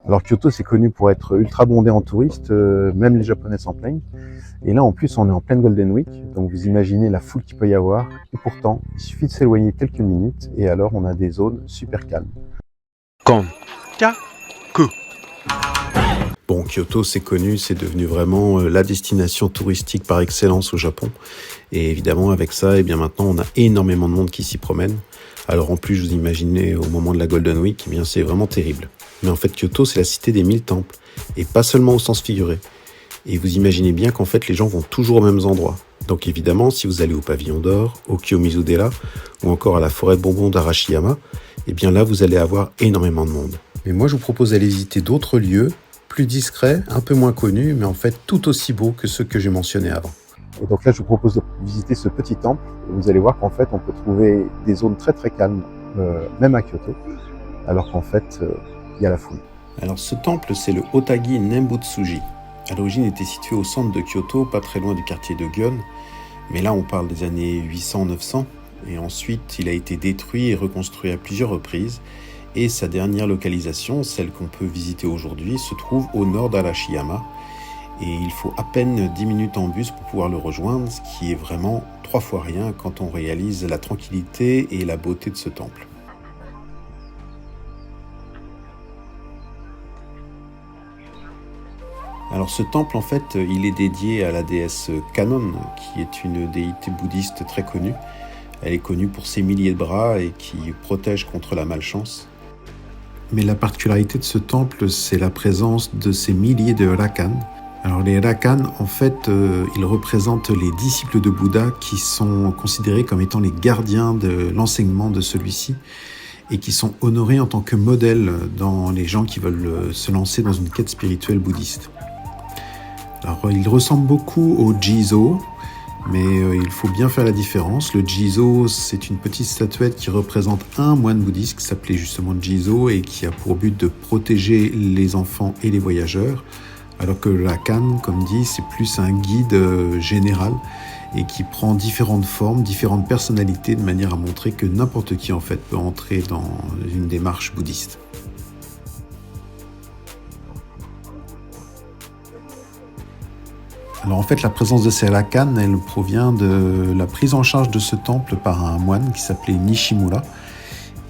Alors Kyoto, c'est connu pour être ultra bondé en touristes, même les Japonais s'en plaignent. Et là, en plus, on est en pleine Golden Week, donc vous imaginez la foule qu'il peut y avoir. Et pourtant, il suffit de s'éloigner quelques minutes, et alors on a des zones super calmes. Kankaku. Bon, Kyoto, c'est connu, c'est devenu vraiment la destination touristique par excellence au Japon. Et évidemment, avec ça, eh bien maintenant, on a énormément de monde qui s'y promène. Alors en plus, vous imaginez, au moment de la Golden Week, eh bien c'est vraiment terrible. Mais en fait, Kyoto, c'est la cité des 1000 temples, et pas seulement au sens figuré. Et vous imaginez bien qu'en fait, les gens vont toujours aux mêmes endroits. Donc évidemment, si vous allez au Pavillon d'Or, au Kiyomizu-dera, ou encore à la forêt de bonbons d'Arashiyama, eh bien là, vous allez avoir énormément de monde. Mais moi, je vous propose d'aller visiter d'autres lieux, plus discrets, un peu moins connus, mais en fait tout aussi beaux que ceux que j'ai mentionnés avant. Et donc là, je vous propose de visiter ce petit temple, et vous allez voir qu'en fait, on peut trouver des zones très très calmes, même à Kyoto, alors qu'en fait, il y a la foule. Alors ce temple, c'est le Otagi Nembutsuji. À l'origine, il était situé au centre de Kyoto, pas très loin du quartier de Gion. Mais là, on parle des années 800-900. Et ensuite, il a été détruit et reconstruit à plusieurs reprises. Et sa dernière localisation, celle qu'on peut visiter aujourd'hui, se trouve au nord d'Arashiyama. Et il faut à peine 10 minutes en bus pour pouvoir le rejoindre, ce qui est vraiment 3 fois rien quand on réalise la tranquillité et la beauté de ce temple. Alors ce temple, en fait, il est dédié à la déesse Kannon, qui est une déité bouddhiste très connue. Elle est connue pour ses milliers de bras et qui protège contre la malchance. Mais la particularité de ce temple, c'est la présence de ces milliers de rakan. Alors les rakan, en fait, ils représentent les disciples de Bouddha qui sont considérés comme étant les gardiens de l'enseignement de celui-ci et qui sont honorés en tant que modèles dans les gens qui veulent se lancer dans une quête spirituelle bouddhiste. Alors, il ressemble beaucoup au Jizo, mais il faut bien faire la différence. Le Jizo, c'est une petite statuette qui représente un moine bouddhiste qui s'appelait justement Jizo et qui a pour but de protéger les enfants et les voyageurs, alors que le Rakan, comme dit, c'est plus un guide général et qui prend différentes formes, différentes personnalités de manière à montrer que n'importe qui en fait peut entrer dans une démarche bouddhiste. Alors en fait, la présence de ces rakan, elle provient de la prise en charge de ce temple par un moine qui s'appelait Nishimura.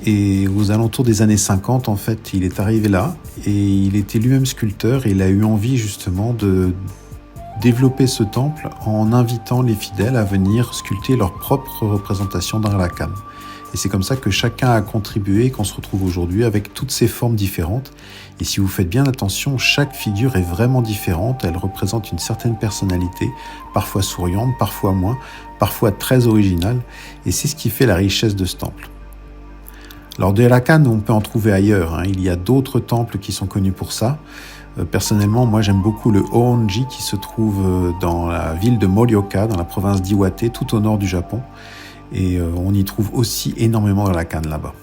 Et aux alentours des années 50, en fait, il est arrivé là et il était lui-même sculpteur et il a eu envie justement de développer ce temple en invitant les fidèles à venir sculpter leur propre représentation d'un rakan. Et c'est comme ça que chacun a contribué et qu'on se retrouve aujourd'hui avec toutes ces formes différentes. Et si vous faites bien attention, chaque figure est vraiment différente. Elle représente une certaine personnalité, parfois souriante, parfois moins, parfois très originale. Et c'est ce qui fait la richesse de ce temple. Alors des rakan, on peut en trouver ailleurs. Il y a d'autres temples qui sont connus pour ça. Personnellement, moi j'aime beaucoup le Honji qui se trouve dans la ville de Morioka, dans la province d'Iwate, tout au nord du Japon. Et on y trouve aussi énormément de rakan là-bas.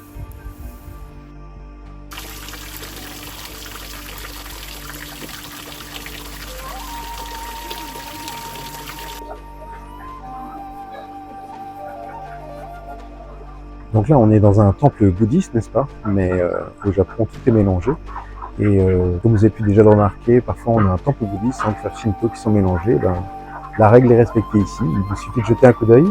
Donc là, on est dans un temple bouddhiste, n'est-ce pas? Mais au Japon, tout est mélangé. Et comme vous avez pu déjà le remarquer, parfois on a un temple bouddhiste et un temple shinto qui sont mélangés. La règle est respectée ici. Il vous suffit de jeter un coup d'œil.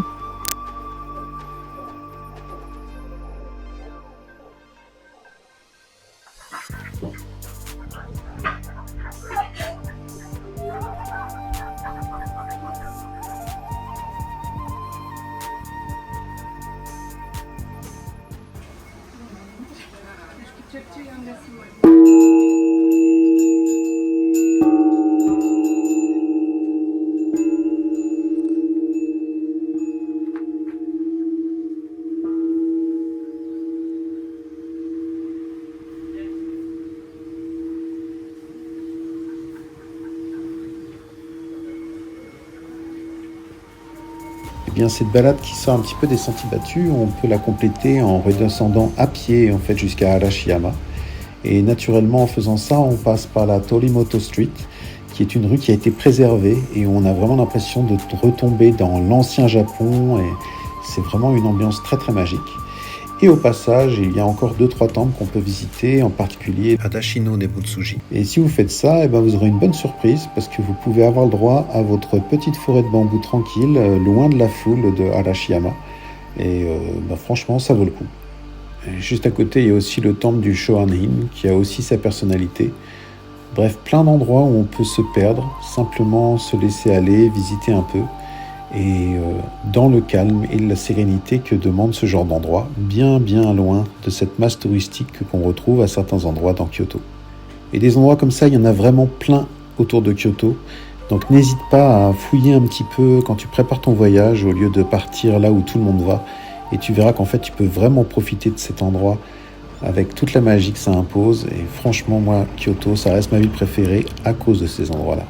Eh bien, cette balade qui sort un petit peu des sentiers battus, on peut la compléter en redescendant à pied en fait jusqu'à Arashiyama. Et naturellement, en faisant ça, on passe par la Torimoto Street, qui est une rue qui a été préservée et on a vraiment l'impression de retomber dans l'ancien Japon et c'est vraiment une ambiance très très magique. Et au passage, il y a encore 2-3 temples qu'on peut visiter, en particulier Adashino Nebutsuji. Et si vous faites ça, vous aurez une bonne surprise parce que vous pouvez avoir le droit à votre petite forêt de bambou tranquille, loin de la foule de Arashiyama. Et franchement, ça vaut le coup. Et juste à côté, il y a aussi le temple du Shohan-in, qui a aussi sa personnalité. Bref, plein d'endroits où on peut se perdre, simplement se laisser aller, visiter un peu. Et dans le calme et la sérénité que demande ce genre d'endroit, bien loin de cette masse touristique qu'on retrouve à certains endroits dans Kyoto. Et des endroits comme ça, il y en a vraiment plein autour de Kyoto. Donc n'hésite pas à fouiller un petit peu quand tu prépares ton voyage au lieu de partir là où tout le monde va. Et tu verras qu'en fait, tu peux vraiment profiter de cet endroit avec toute la magie que ça impose. Et franchement, moi, Kyoto, ça reste ma ville préférée à cause de ces endroits-là.